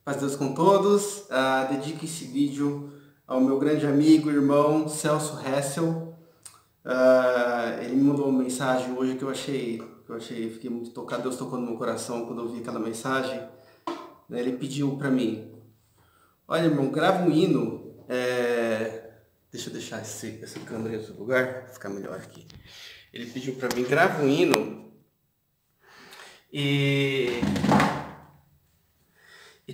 Paz de Deus com todos. Dedico esse vídeo ao meu grande amigo, irmão Celso Hessel. Ele me mandou uma mensagem hoje que eu fiquei muito tocado. Deus tocou no meu coração quando eu vi aquela mensagem. Ele pediu para mim: olha, irmão, grava um hino. Deixa eu deixar essa câmera em outro lugar, ficar melhor aqui. Ele pediu para mim: grava um hino e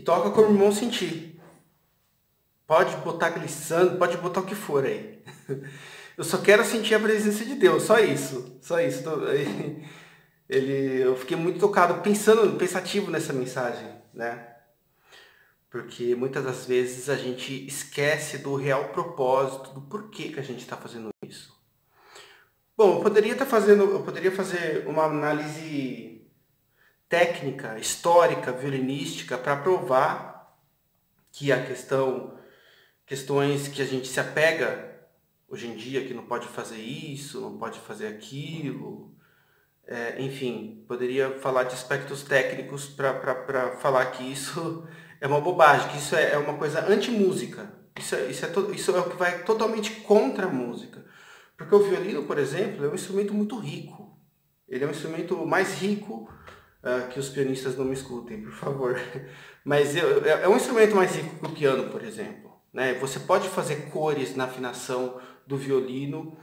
toca como o irmão sentir. Pode botar glissando, pode botar o que for aí. Eu só quero sentir a presença de Deus, só isso. Eu fiquei muito tocado, pensativo nessa mensagem, né? Porque muitas das vezes a gente esquece do real propósito, do porquê que a gente está fazendo isso. Bom, eu poderia fazer uma análise técnica, histórica, violinística, para provar que a questões que a gente se apega hoje em dia, que não pode fazer isso, não pode fazer aquilo, enfim, poderia falar de aspectos técnicos para falar que isso é uma bobagem, que isso é uma coisa anti-música, isso é o que vai totalmente contra a música. Porque o violino, por exemplo, é um instrumento muito rico. Ele é um instrumento mais rico, que os pianistas não me escutem, por favor. Mas é um instrumento mais rico que o piano, por exemplo, né? Você pode fazer cores na afinação do violino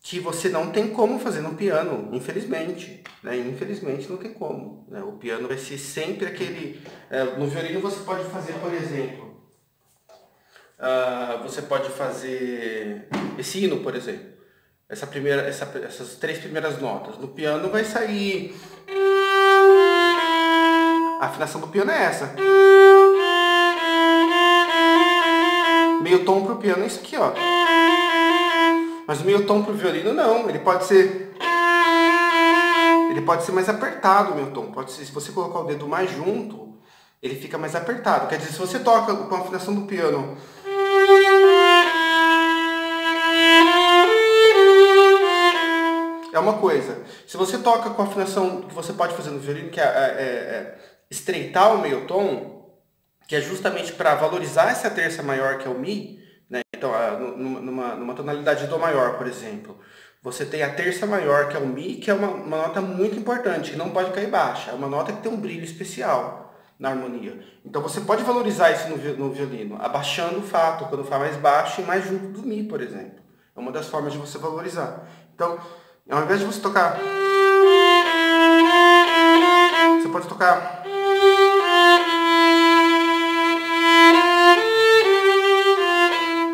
que você não tem como fazer no piano, infelizmente, né? Infelizmente não tem como, né? O piano vai ser sempre aquele... no violino você pode fazer, por exemplo, você pode fazer esse hino, por exemplo. Essas três primeiras notas. No piano vai sair... A afinação do piano é essa. Meio tom pro piano é isso aqui, ó. Mas o meio tom pro violino não. Ele pode ser mais apertado, o meio tom. Pode ser, se você colocar o dedo mais junto, ele fica mais apertado. Quer dizer, se você toca com a afinação do piano... É uma coisa. Se você toca com a afinação que você pode fazer no violino, que é estreitar o meio tom, que é justamente para valorizar essa terça maior que é o Mi, né? Então, numa tonalidade do maior, por exemplo, você tem a terça maior que é o Mi, que é uma nota muito importante, que não pode cair baixa. É uma nota que tem um brilho especial na harmonia. Então você pode valorizar isso no violino, abaixando o Fá, quando o Fá mais baixo e mais junto do Mi, por exemplo. É uma das formas de você valorizar. Então, ao invés de você tocar, você pode tocar...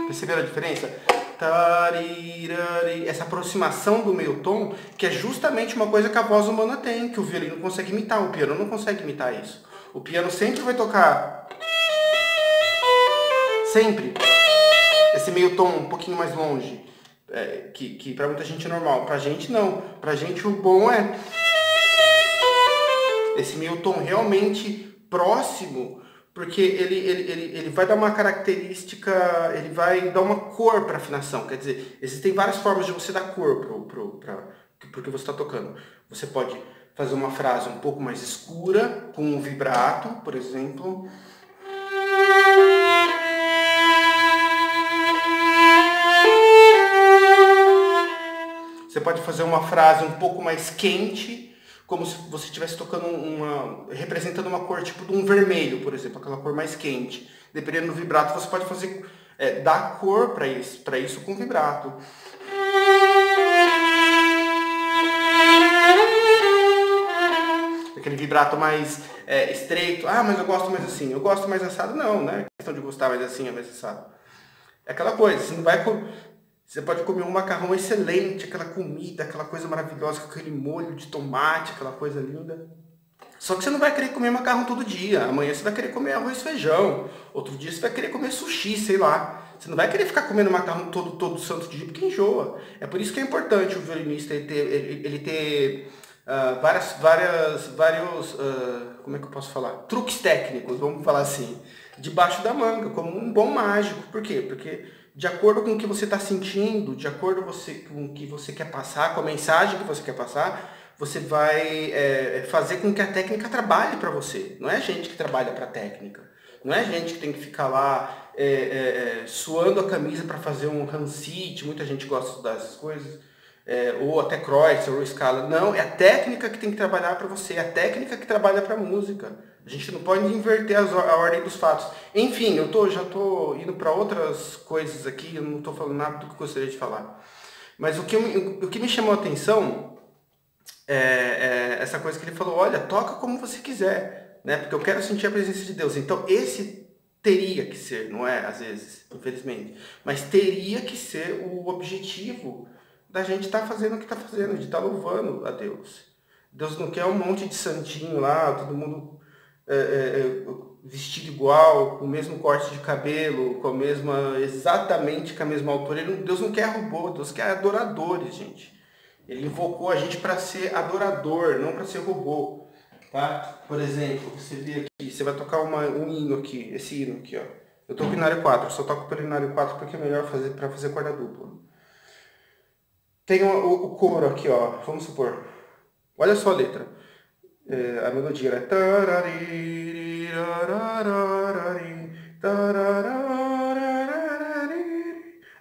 Perceberam a diferença? Essa aproximação do meio tom, que é justamente uma coisa que a voz humana tem, que o violino consegue imitar, o piano não consegue imitar isso. O piano sempre vai tocar, sempre, esse meio tom um pouquinho mais longe, que pra muita gente é normal. Pra gente não, pra gente o bom é esse meio tom realmente próximo, porque ele vai dar uma característica, ele vai dar uma cor para a afinação. Quer dizer, existem várias formas de você dar cor pro que você está tocando. Você pode fazer uma frase um pouco mais escura, com um vibrato, por exemplo. Você pode fazer uma frase um pouco mais quente, como se você estivesse tocando representando uma cor tipo de um vermelho, por exemplo, aquela cor mais quente. Dependendo do vibrato, você pode fazer, dar cor para isso com vibrato. Aquele vibrato mais estreito. Ah, mas eu gosto mais assim. Eu gosto mais assado. Não, né? A questão de gostar mais assim é mais assado. É aquela coisa, você pode comer um macarrão excelente, aquela comida, aquela coisa maravilhosa, com aquele molho de tomate, aquela coisa linda. Só que você não vai querer comer macarrão todo dia. Amanhã você vai querer comer arroz e feijão. Outro dia você vai querer comer sushi, sei lá. Você não vai querer ficar comendo macarrão todo santo dia, porque enjoa. É por isso que é importante o violinista ele ter vários, como é que eu posso falar? Truques técnicos, vamos falar assim, debaixo da manga, como um bom mágico. Por quê? Porque de acordo com o que você está sentindo, de acordo com o que você quer passar, com a mensagem que você quer passar, você vai fazer com que a técnica trabalhe para você. Não é a gente que trabalha para a técnica. Não é gente que tem que ficar lá suando a camisa para fazer um Hansit, muita gente gosta de estudar essas coisas, ou até Kreutzer ou Scala. Não, é a técnica que tem que trabalhar para você, é a técnica que trabalha para a música. A gente não pode inverter a ordem dos fatos. Enfim, já estou indo para outras coisas aqui, eu não estou falando nada do que eu gostaria de falar. Mas o que me chamou a atenção essa coisa que ele falou, olha, toca como você quiser, né? Porque eu quero sentir a presença de Deus. Então esse teria que ser, não é? Às vezes, infelizmente. Mas teria que ser o objetivo da gente estar fazendo o que está fazendo, de estar louvando a Deus. Deus não quer um monte de santinho lá, todo mundo vestido igual, com o mesmo corte de cabelo, exatamente com a mesma altura. Deus não quer robô, Deus quer adoradores, gente. Ele invocou a gente para ser adorador, não para ser robô. Tá? Por exemplo, você vê aqui, você vai tocar um hino aqui, esse hino aqui, ó. Eu toco binário 4, só toco pelo binário 4 porque é melhor para fazer corda dupla. Tem o coro aqui, ó, vamos supor. Olha só a letra. A melodia é...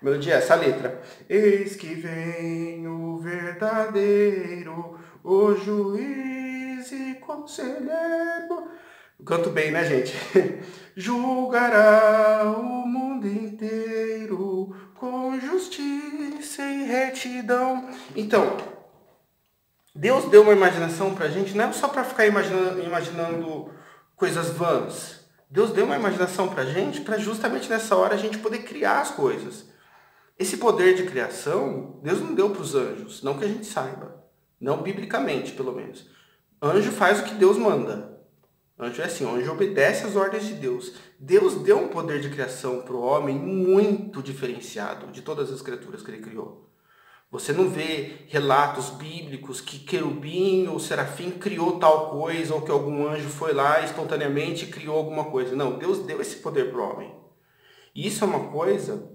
A melodia é essa, a letra. Eis que vem o verdadeiro, o juiz e conselheiro. Eu canto bem, né, gente? Julgará o mundo inteiro com justiça e retidão. Então, Deus deu uma imaginação pra gente, não é só para ficar imaginando coisas vãs. Deus deu uma imaginação pra gente, para justamente nessa hora a gente poder criar as coisas. Esse poder de criação, Deus não deu para os anjos, não que a gente saiba. Não biblicamente, pelo menos. Anjo faz o que Deus manda. Anjo é assim, anjo obedece às ordens de Deus. Deus deu um poder de criação para o homem muito diferenciado de todas as criaturas que ele criou. Você não vê relatos bíblicos que querubim ou serafim criou tal coisa, ou que algum anjo foi lá espontaneamente e criou alguma coisa. Não, Deus deu esse poder para o homem. E isso é uma coisa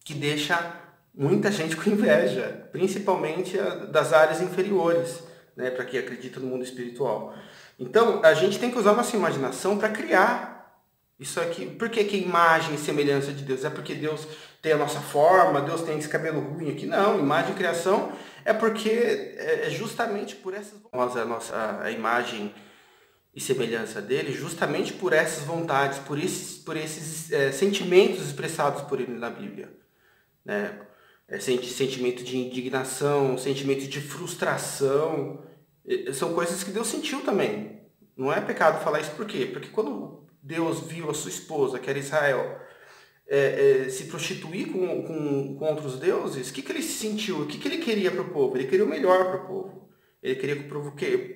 que deixa muita gente com inveja, principalmente das áreas inferiores, né, para quem acredita no mundo espiritual. Então, a gente tem que usar nossa imaginação para criar isso aqui. Por que imagem e semelhança de Deus? É porque Deus tem a nossa forma, Deus tem esse cabelo ruim aqui? Não, imagem e criação é porque é justamente por essas... A imagem e semelhança dele, justamente por essas vontades, por esses sentimentos expressados por ele na Bíblia. Né? Sentimento de indignação, sentimento de frustração, são coisas que Deus sentiu também. Não é pecado falar isso, por quê? Porque quando Deus viu a sua esposa, que era Israel, se prostituir com outros deuses, o que ele sentiu? O que ele queria para o povo? Ele queria o melhor para o povo. Ele queria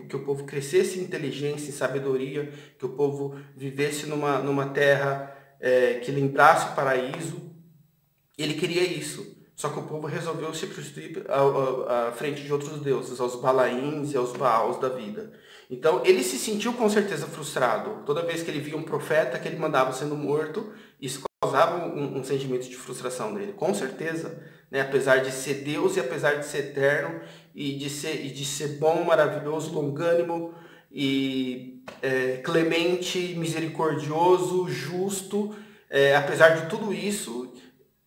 que o povo crescesse em inteligência, em sabedoria, que o povo vivesse numa terra que lembrasse o paraíso. Ele queria isso. Só que o povo resolveu se prostituir à frente de outros deuses, aos Balaíns e aos Baals da vida. Então, ele se sentiu com certeza frustrado. Toda vez que ele via um profeta que ele mandava sendo morto, isso causava um sentimento de frustração dele, com certeza. Né? Apesar de ser Deus e apesar de ser eterno, e de ser bom, maravilhoso, longânimo, e clemente, misericordioso, justo, apesar de tudo isso,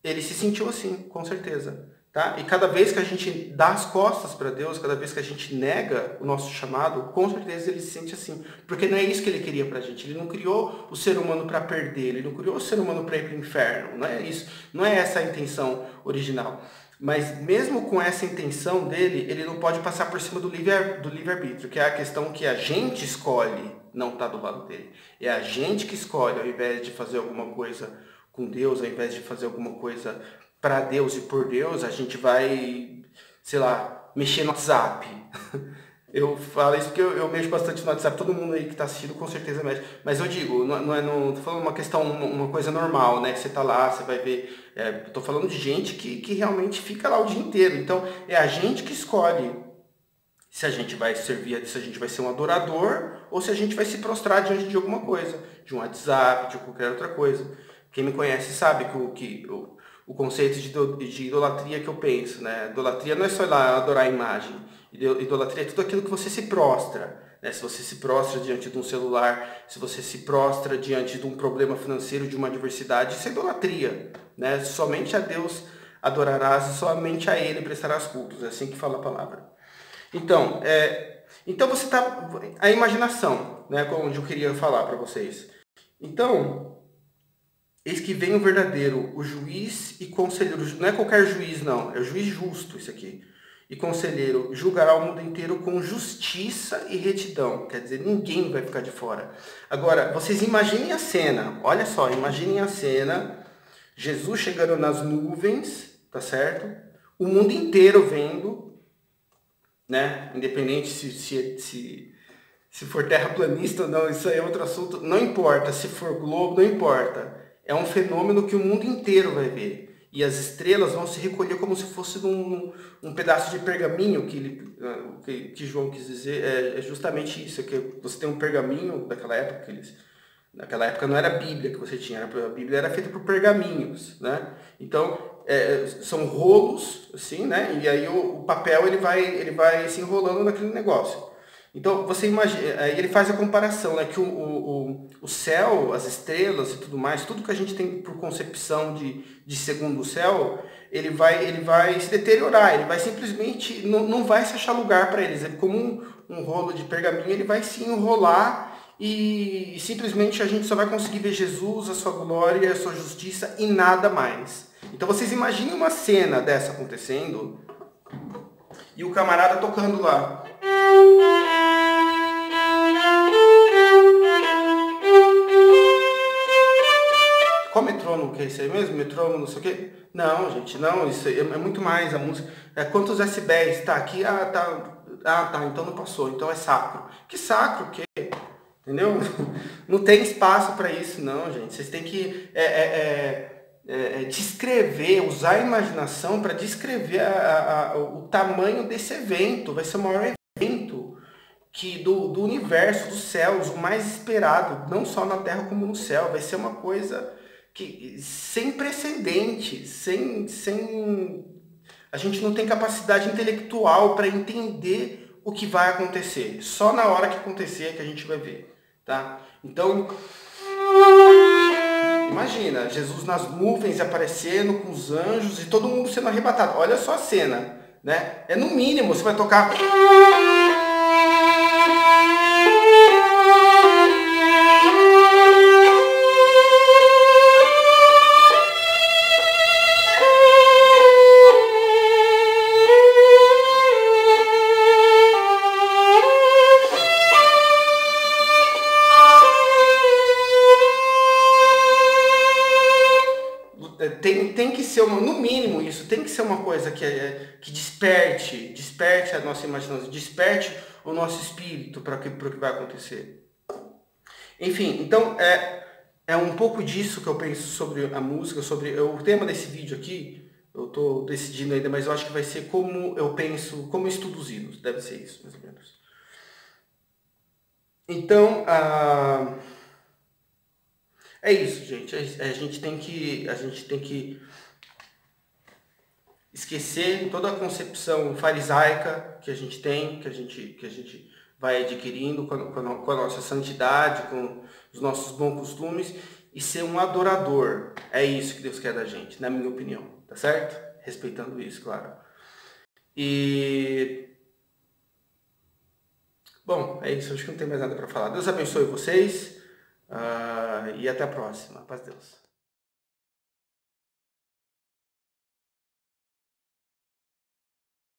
ele se sentiu assim, com certeza. Tá? E cada vez que a gente dá as costas para Deus, cada vez que a gente nega o nosso chamado, com certeza ele se sente assim. Porque não é isso que ele queria pra gente. Ele não criou o ser humano para perder, ele não criou o ser humano para ir para o inferno. Não é isso. Não é essa a intenção original. Mas mesmo com essa intenção dele, ele não pode passar por cima do livre-arbítrio, que é a questão que a gente escolhe não estar do lado dele. É a gente que escolhe, ao invés de fazer alguma coisa com Deus, ao invés de fazer alguma coisa para Deus e por Deus, a gente vai, sei lá, mexer no WhatsApp. Eu falo isso porque eu mexo bastante no WhatsApp, todo mundo aí que está assistindo com certeza mexe. Mas eu digo, não tô falando uma questão, uma coisa normal, né? Que você tá lá, você vai ver. Tô falando de gente que realmente fica lá o dia inteiro. Então, é a gente que escolhe se a gente vai servir, se a gente vai ser um adorador ou se a gente vai se prostrar diante de alguma coisa, de um WhatsApp, de qualquer outra coisa. Quem me conhece sabe que o conceito de idolatria que eu penso, né? Idolatria não é só ir lá adorar a imagem. Idolatria é tudo aquilo que você se prostra. né? Se você se prostra diante de um celular, se você se prostra diante de um problema financeiro, de uma adversidade, isso é idolatria, né? Somente a Deus adorarás e somente a Ele prestarás cultos. É assim que fala a palavra. Então você está... A imaginação, né? Onde eu queria falar para vocês. Então, eis que vem o verdadeiro, o juiz e conselheiro. Não é qualquer juiz, não. É o juiz justo, isso aqui. E conselheiro julgará o mundo inteiro com justiça e retidão. Quer dizer, ninguém vai ficar de fora. Agora, vocês imaginem a cena. Olha só, imaginem a cena. Jesus chegando nas nuvens, tá certo? O mundo inteiro vendo, né? Independente se for terraplanista ou não, isso aí é outro assunto. Não importa. Se for globo, não importa. É um fenômeno que o mundo inteiro vai ver. E as estrelas vão se recolher como se fosse um pedaço de pergaminho que João quis dizer. É justamente isso, que você tem um pergaminho daquela época, naquela época não era a Bíblia que você tinha, a Bíblia era feita por pergaminhos, né? Então, são rolos, assim, né? E aí o papel ele vai se enrolando naquele negócio. Então, você imagina, aí ele faz a comparação, né, que o céu, as estrelas e tudo mais, tudo que a gente tem por concepção de segundo céu, ele vai se deteriorar, ele vai simplesmente, não vai se achar lugar para eles. Ele, como um rolo de pergaminho, ele vai se enrolar e simplesmente a gente só vai conseguir ver Jesus, a sua glória, a sua justiça e nada mais. Então, vocês imaginem uma cena dessa acontecendo e o camarada tocando lá. Qual metrônomo que é isso aí mesmo? Metrônomo, não sei o quê? Não, gente, não, isso aí é muito mais a música. Quantos decibéis? Tá aqui, tá, então não passou, então é sacro. Que sacro o quê? Entendeu? Não tem espaço para isso, não, gente. Vocês têm que descrever, usar a imaginação para descrever o tamanho desse evento. Vai ser o maior evento do universo, dos céus, o mais esperado, não só na Terra como no céu. Vai ser uma coisa sem precedente, a gente não tem capacidade intelectual para entender o que vai acontecer. Só na hora que acontecer é que a gente vai ver, tá? Então, imagina, Jesus nas nuvens aparecendo com os anjos e todo mundo sendo arrebatado. Olha só a cena, né? No mínimo, você vai tocar... Tem que ser, no mínimo isso, tem que ser uma coisa que desperte a nossa imaginação, desperte o nosso espírito para o que vai acontecer. Enfim, então é um pouco disso que eu penso sobre a música, sobre o tema desse vídeo aqui. Eu estou decidindo ainda, mas eu acho que vai ser como eu penso, como eu estudo os hinos, deve ser isso, mais ou menos. Então, é isso, gente. A gente tem que esquecer toda a concepção farisaica que a gente tem, que a gente vai adquirindo com a nossa santidade, com os nossos bons costumes, e ser um adorador. É isso que Deus quer da gente, na minha opinião, tá certo? Respeitando isso, claro. Bom, é isso. Acho que não tem mais nada para falar. Deus abençoe vocês. E até a próxima. Paz de Deus.